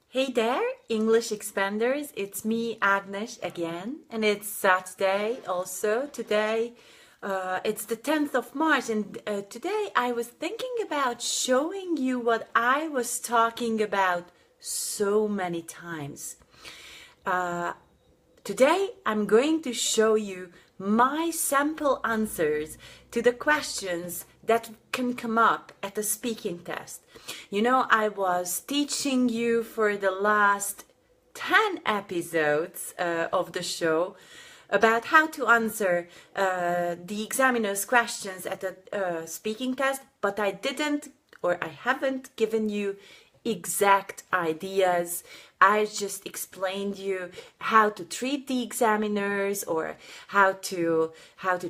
Hey there, English expanders. It's me, Agnes, again, and it's Saturday also. Today, it's the 10th of March, and today I was thinking about showing you what I was talking about so many times. Today, I'm going to show you my sample answers to the questions that can come up at a speaking test. You know, I was teaching you for the last 10 episodes of the show about how to answer the examiner's questions at a speaking test, but I haven't given you exact ideas. I just explained you how to treat the examiners or how to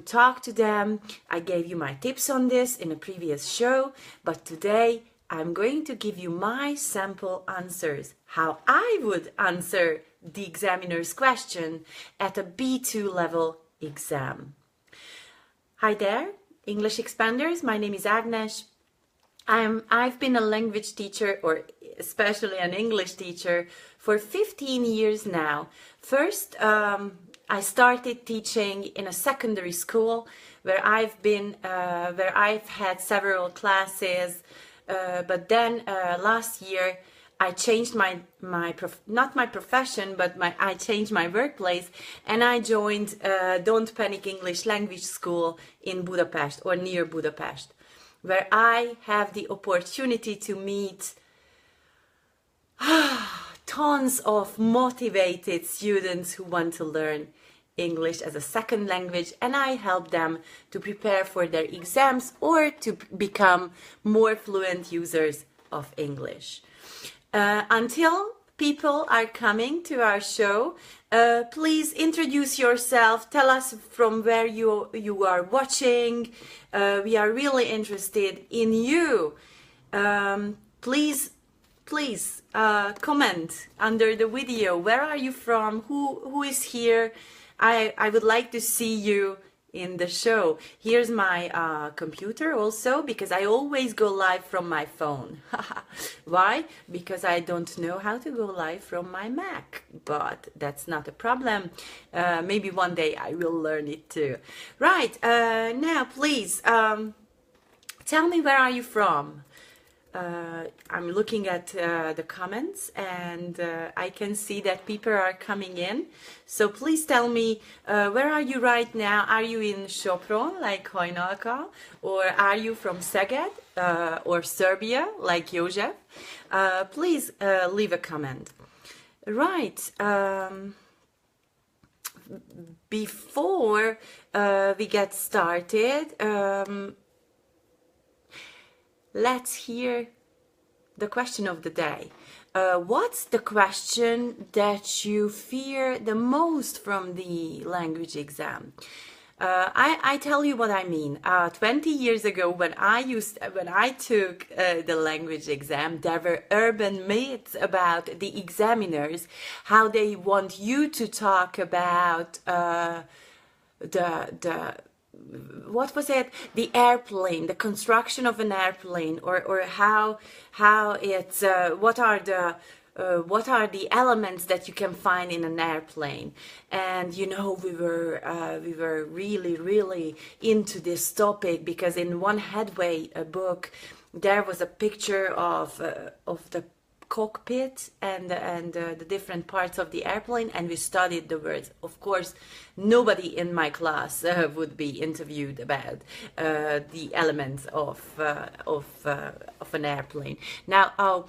talk to them. I gave you my tips on this in a previous show, but today I'm going to give you my sample answers, how I would answer the examiner's question at a B2 level exam. Hi there, English expanders. My name is Agnes. I've been a language teacher, or especially an English teacher, for 15 years now. First, I started teaching in a secondary school where I've had several classes. But then last year I changed not my profession, but I changed my workplace, and I joined Don't Panic English Language School in Budapest, or near Budapest, where I have the opportunity to meet tons of motivated students who want to learn English as a second language, and I help them to prepare for their exams or to become more fluent users of English. Until people are coming to our show, please introduce yourself. Tell us from where you are watching. We are really interested in you. Please comment under the video. Where are you from? Who is here? I would like to see you in the show. Here's my computer also, because I always go live from my phone. Why? Because I don't know how to go live from my Mac, but that's not a problem. Maybe one day I will learn it too. Right, now please tell me, where are you from? I'm looking at the comments, and I can see that people are coming in. So please tell me, where are you right now? Are you in Sopron, like Hajnalka? Or are you from Szeged or Serbia, like József? Please leave a comment. Right. Before we get started, let's hear the question of the day. What's the question that you fear the most from the language exam? I tell you what I mean. 20 years ago, when I took the language exam, there were urban myths about the examiners, how they want you to talk about what was it? The airplane, the construction of an airplane, or how it's what are the elements that you can find in an airplane. And you know, we were really into this topic, because in one Headway book there was a picture of the cockpit and the different parts of the airplane, and we studied the words. Of course, nobody in my class would be interviewed about the elements of an airplane. Now,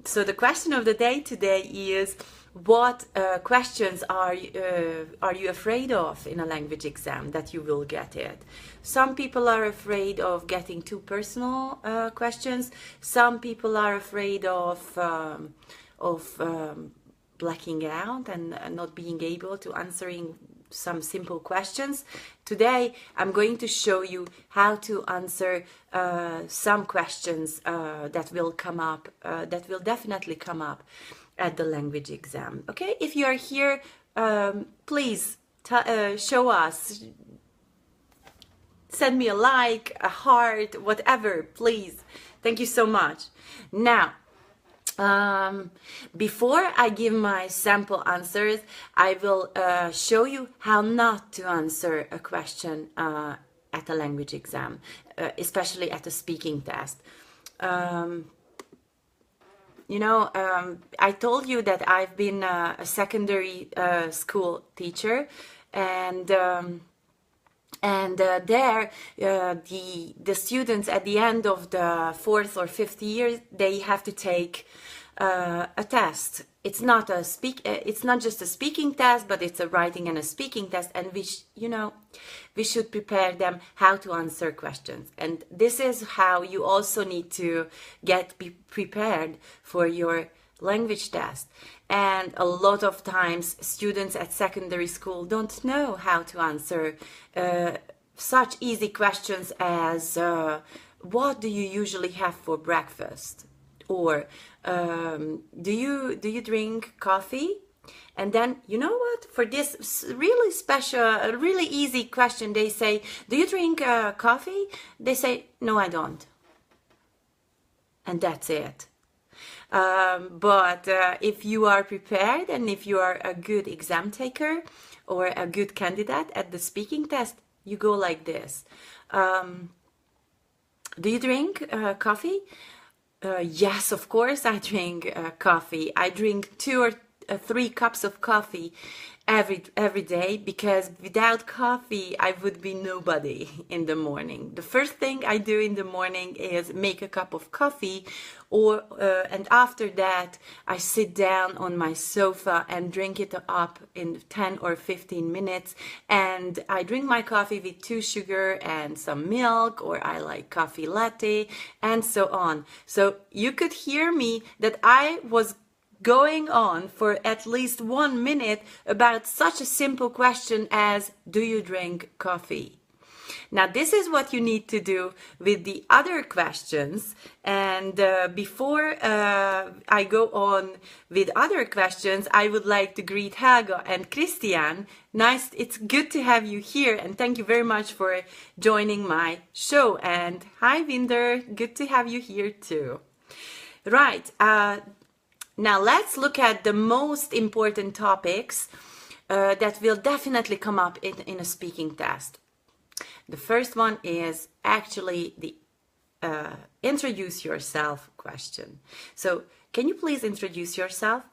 so the question of the day today is, what questions are you afraid of in a language exam that you will get it? Some people are afraid of getting too personal questions. Some people are afraid of blacking out and not being able to answering some simple questions. Today I'm going to show you how to answer some questions that will come up, that will definitely come up at the language exam. Okay, if you are here, please show us, send me a like, a heart, whatever, please. Thank you so much. Now, Before I give my sample answers, I will show you how not to answer a question at a language exam, especially at a speaking test. I told you that I've been a secondary school teacher, and there the students at the end of the 4th or 5th year, they have to take a test. It's not just a speaking test, but it's a writing and a speaking test, and we should prepare them how to answer questions. And this is how you also need to be prepared for your language test. And a lot of times students at secondary school don't know how to answer such easy questions as what do you usually have for breakfast, or do you drink coffee? And then, you know what, for this really special, really easy question, they say, do you drink coffee? They say, no, I don't. And that's it. But if you are prepared, and if you are a good exam taker or a good candidate at the speaking test, you go like this. Do you drink coffee? Yes, of course I drink coffee. I drink 2 or 3 cups of coffee every day, because without coffee I would be nobody in the morning. The first thing I do in the morning is make a cup of coffee, and after that I sit down on my sofa and drink it up in 10 or 15 minutes, and I drink my coffee with 2 sugar and some milk, or I like coffee latte, and so on. So you could hear me that I was going on for at least 1 minute about such a simple question as, do you drink coffee? Now, this is what you need to do with the other questions. And before I go on with other questions, I would like to greet Helga and Christian. Nice, it's good to have you here, and thank you very much for joining my show. And hi, Winder, good to have you here too. Right. Now let's look at the most important topics that will definitely come up in a speaking test. The first one is actually the introduce yourself question. So can you please introduce yourself?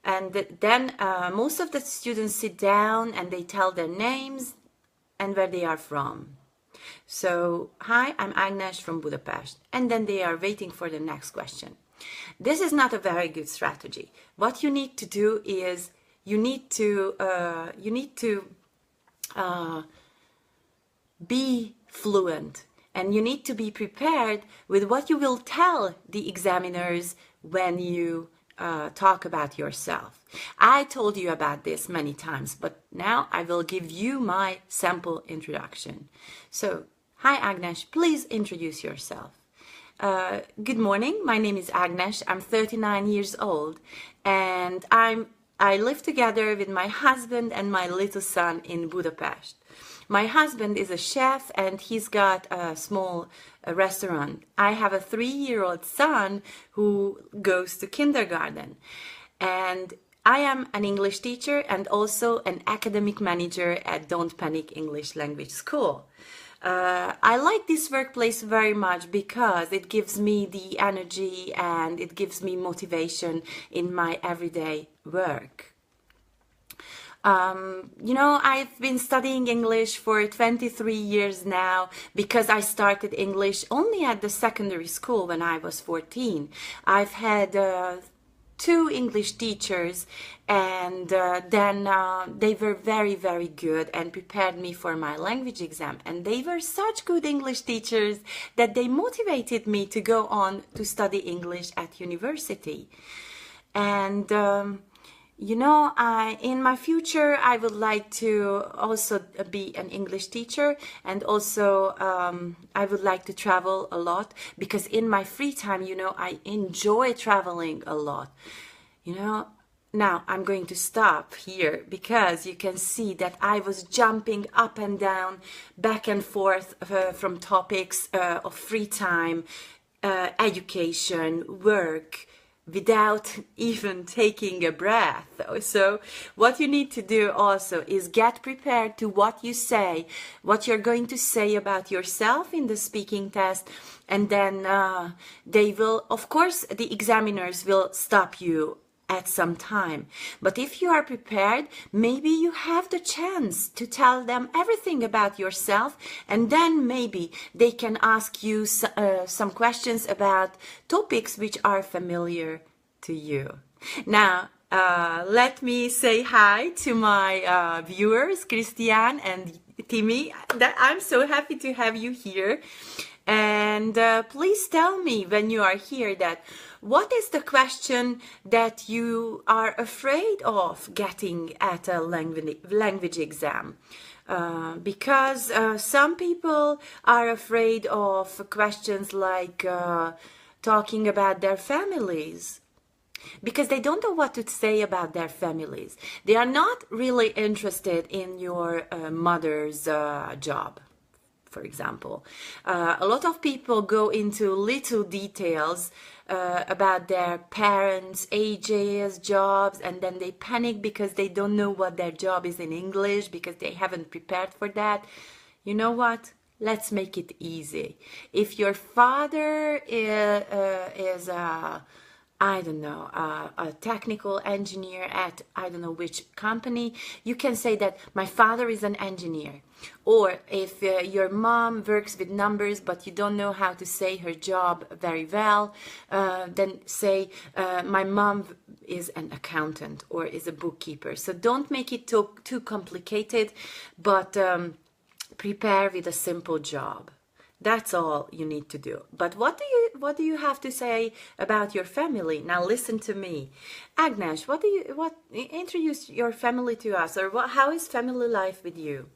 And then most of the students sit down and they tell their names and where they are from. So, hi, I'm Agnes from Budapest. And then they are waiting for the next question. This is not a very good strategy. What you need to do is you need to be fluent, and you need to be prepared with what you will tell the examiners when you talk about yourself. I told you about this many times, but now I will give you my sample introduction. So, hi Agnes, please introduce yourself. Good morning, my name is Agnes, I'm 39 years old, and I live together with my husband and my little son in Budapest. My husband is a chef and he's got a small restaurant. I have a 3-year-old son who goes to kindergarten, and I am an English teacher and also an academic manager at Don't Panic English Language School. I like this workplace very much because it gives me the energy and it gives me motivation in my everyday work. I've been studying English for 23 years now because I started English only at the secondary school when I was 14. I've had 2 English teachers, and then they were very, very good and prepared me for my language exam. And they were such good English teachers that they motivated me to go on to study English at university. And in my future, I would like to also be an English teacher, and also I would like to travel a lot, because in my free time, I enjoy traveling a lot. Now I'm going to stop here because you can see that I was jumping up and down, back and forth from topics of free time, education, work, without even taking a breath. So what you need to do also is get prepared to what you say, what you're going to say about yourself in the speaking test, and then they will, of course, the examiners will stop you at some time. But if you are prepared, maybe you have the chance to tell them everything about yourself, and then maybe they can ask you some questions about topics which are familiar to you. Now, let me say hi to my viewers, Christian and Timmy. I'm so happy to have you here. And please tell me when you are here that what is the question that you are afraid of getting at a language exam? Because some people are afraid of questions like talking about their families, because they don't know what to say about their families. They are not really interested in your mother's job, for example. A lot of people go into little details about their parents' ages, jobs, and then they panic because they don't know what their job is in English, because they haven't prepared for that. You know what? Let's make it easy. If your father is I don't know, a technical engineer at I don't know which company, you can say that my father is an engineer. Or if your mom works with numbers but you don't know how to say her job very well, then say my mom is an accountant or is a bookkeeper. So don't make it too complicated, but prepare with a simple job. That's all you need to do. But what do you have to say about your family? Now listen to me. Agnes, introduce your family to us, or how is family life with you?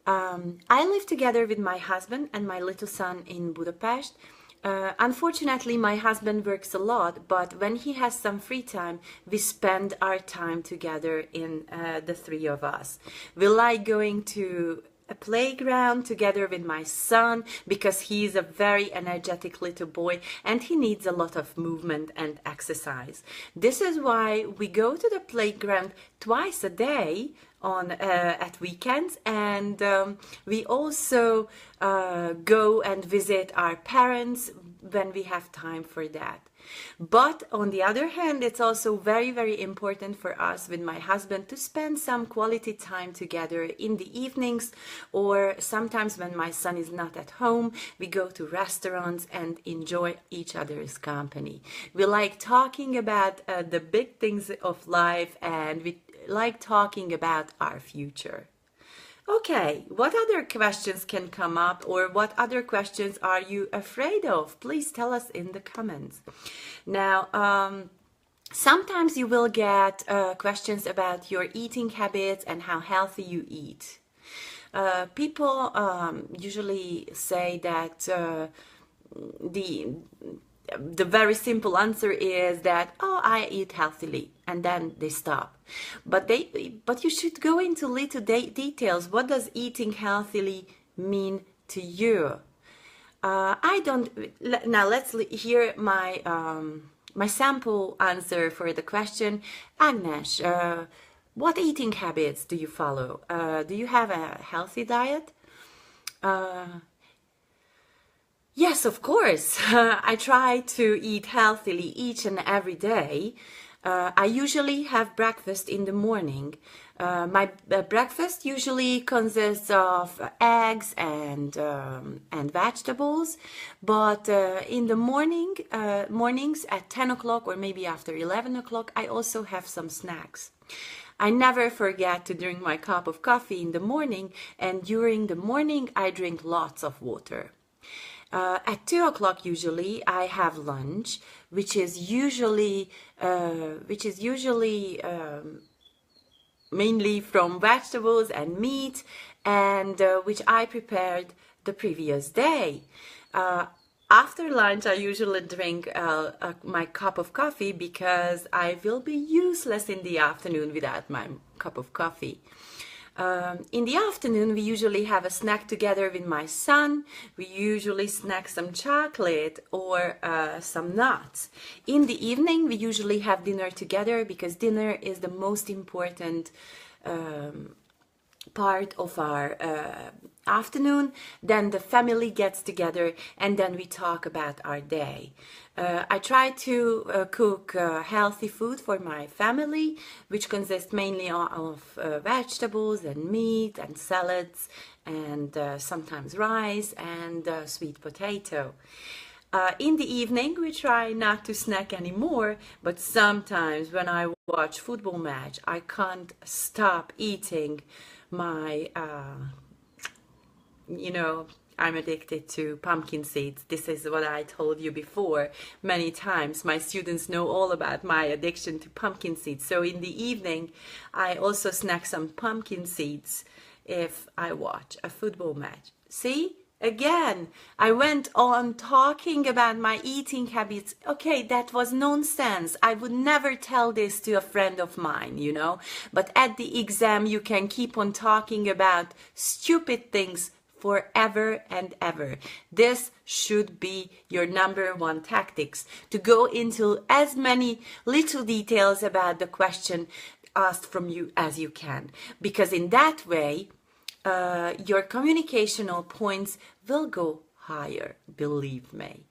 I live together with my husband and my little son in Budapest. Unfortunately, my husband works a lot, but when he has some free time, we spend our time together in the three of us. We like going to a playground together with my son because he's a very energetic little boy and he needs a lot of movement and exercise. This is why we go to the playground twice a day on at weekends, and we also go and visit our parents when we have time for that. But on the other hand, it's also very, very important for us with my husband to spend some quality time together in the evenings, or sometimes when my son is not at home, we go to restaurants and enjoy each other's company. We like talking about the big things of life, and we like talking about our future. Okay, what other questions can come up, or what other questions are you afraid of? Please tell us in the comments. Now, sometimes you will get questions about your eating habits and how healthy you eat. People usually say that the very simple answer is that, oh, I eat healthily, and then they stop. But you should go into little details. What does eating healthily mean to you? Now let's hear my my sample answer for the question. Agnes, what eating habits do you follow? Do you have a healthy diet? Yes, of course. I try to eat healthily each and every day. I usually have breakfast in the morning. My breakfast usually consists of eggs and vegetables, but in the mornings at 10 o'clock or maybe after 11 o'clock, I also have some snacks. I never forget to drink my cup of coffee in the morning, and during the morning I drink lots of water. At 2 o'clock usually I have lunch, which is usually mainly from vegetables and meat, and which I prepared the previous day. After lunch I usually drink my cup of coffee because I will be useless in the afternoon without my cup of coffee. In the afternoon, we usually have a snack together with my son. We usually snack some chocolate or some nuts. In the evening, we usually have dinner together because dinner is the most important part of our afternoon. Then the family gets together and then we talk about our day. I try to cook healthy food for my family, which consists mainly of vegetables and meat and salads and sometimes rice and sweet potato. In the evening, we try not to snack anymore, but sometimes when I watch football match, I can't stop eating my, I'm addicted to pumpkin seeds. This is what I told you before many times. My students know all about my addiction to pumpkin seeds. So in the evening, I also snack some pumpkin seeds if I watch a football match. See? Again, I went on talking about my eating habits. Okay, that was nonsense. I would never tell this to a friend of mine, But at the exam, you can keep on talking about stupid things forever and ever. This should be your number one tactics, to go into as many little details about the question asked from you as you can. Because in that way, your communicational points will go higher, believe me.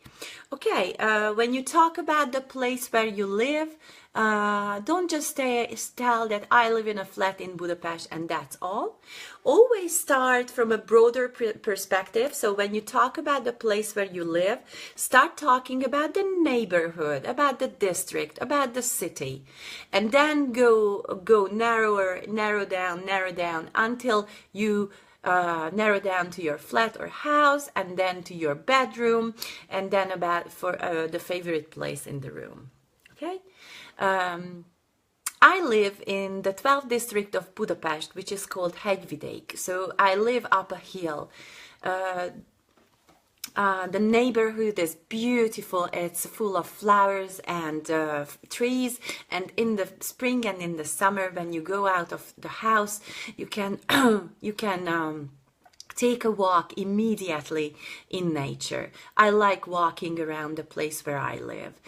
Okay, when you talk about the place where you live, don't just tell that I live in a flat in Budapest and that's all. Always start from a broader perspective. So when you talk about the place where you live, start talking about the neighborhood, about the district, about the city, and then go narrow down until you narrow down to your flat or house, and then to your bedroom, and then about for the favorite place in the room. Okay. I live in the 12th district of Budapest, which is called Hegyvidék. So I live up a hill. The neighborhood is beautiful. It's full of flowers and trees. And in the spring and in the summer, when you go out of the house, you can take a walk immediately in nature. I like walking around the place where I live.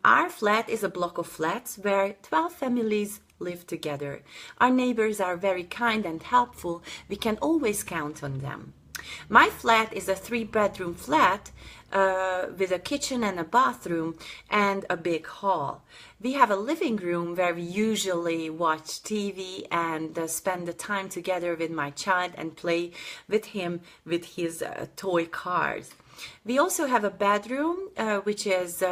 Our flat is a block of flats where 12 families live together. Our neighbors are very kind and helpful. We can always count on them. My flat is a 3-bedroom flat with a kitchen and a bathroom and a big hall. We have a living room where we usually watch TV and spend the time together with my child and play with him with his toy cars. We also have a bedroom which is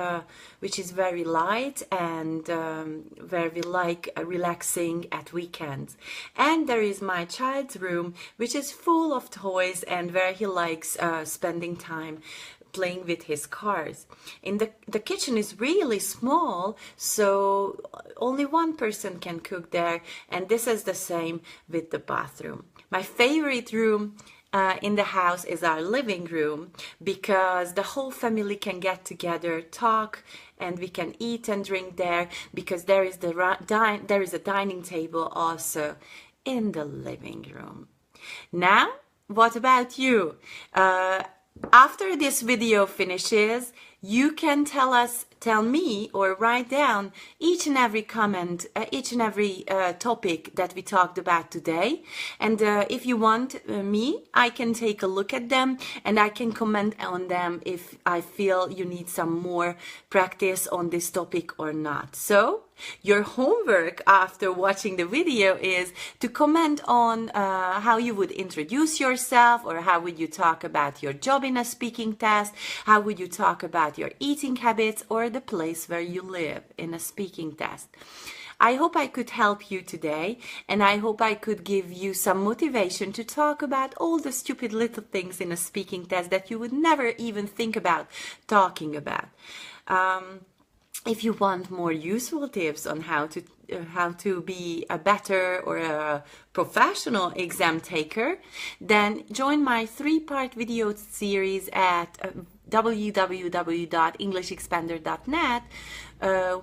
very light and where we like relaxing at weekends. And there is my child's room, which is full of toys and where he likes spending time playing with his cars. The kitchen is really small, so only one person can cook there, and this is the same with the bathroom. My favorite room in the house is our living room, because the whole family can get together, talk, and we can eat and drink there, because there is a dining table also in the living room. Now, what about you? After this video finishes, you can tell me or write down each and every comment, each and every topic that we talked about today. And if you want me, I can take a look at them and I can comment on them if I feel you need some more practice on this topic or not. So your homework after watching the video is to comment on how you would introduce yourself, or how would you talk about your job in a speaking test, how would you talk about your eating habits or the place where you live in a speaking test. I hope I could help you today, and I hope I could give you some motivation to talk about all the stupid little things in a speaking test that you would never even think about talking about. If you want more useful tips on how to be a better or a professional exam taker, then join my 3-part video series at www.englishexpander.net,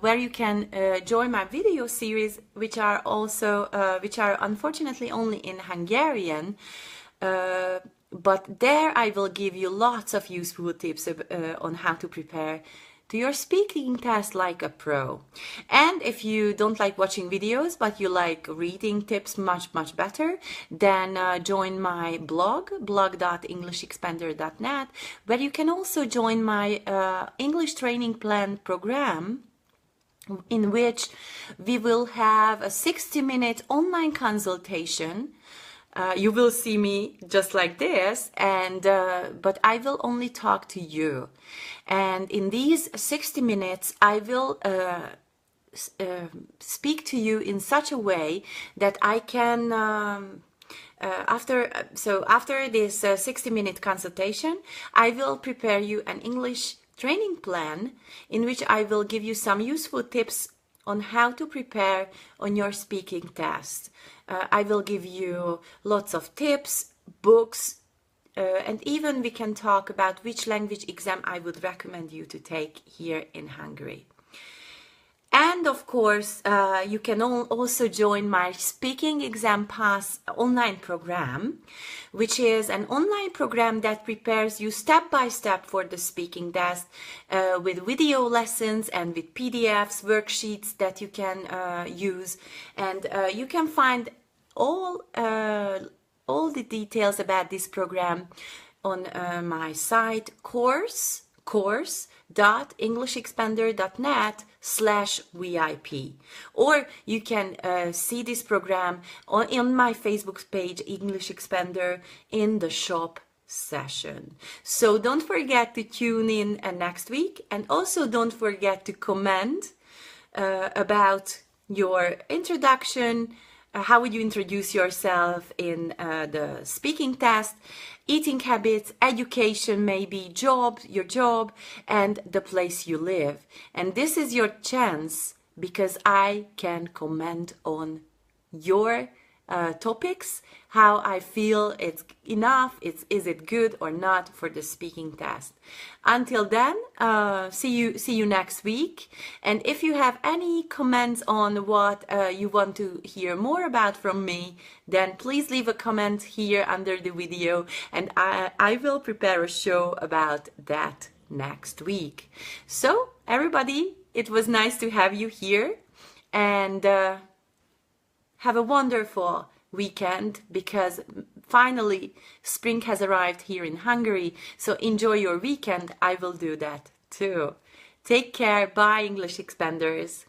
where you can join my video series, which are unfortunately only in Hungarian. But there I will give you lots of useful tips on how to prepare to your speaking test like a pro. And if you don't like watching videos, but you like reading tips much better, then join my blog.englishexpander.net, where you can also join my English training plan program, in which we will have a 60-minute online consultation. You will see me just like this, and but I will only talk to you. And in these 60 minutes, I will speak to you in such a way that I can, after this 60-minute consultation, I will prepare you an English training plan in which I will give you some useful tips on how to prepare on your speaking test. I will give you lots of tips, books, and even we can talk about which language exam I would recommend you to take here in Hungary. And of course, you can also join my Speaking Exam Pass online program, which is an online program that prepares you step by step for the speaking test, with video lessons and with PDFs, worksheets that you can use. And you can find all the details about this program on my site course.englishexpander.net/VIP, or you can see this program on my Facebook page English Expander in the shop session. So don't forget to tune in next week, and also don't forget to comment about your introduction. How would you introduce yourself in the speaking test, eating habits, education, maybe your job, and the place you live. And this is your chance, because I can comment on your topics, how I feel it's enough, is it good or not for the speaking test. Until then, see you next week. And if you have any comments on what you want to hear more about from me, then please leave a comment here under the video, and I will prepare a show about that next week. So everybody, it was nice to have you here, and have a wonderful weekend, because finally spring has arrived here in Hungary. So enjoy your weekend. I will do that too. Take care. Bye, English Expanders.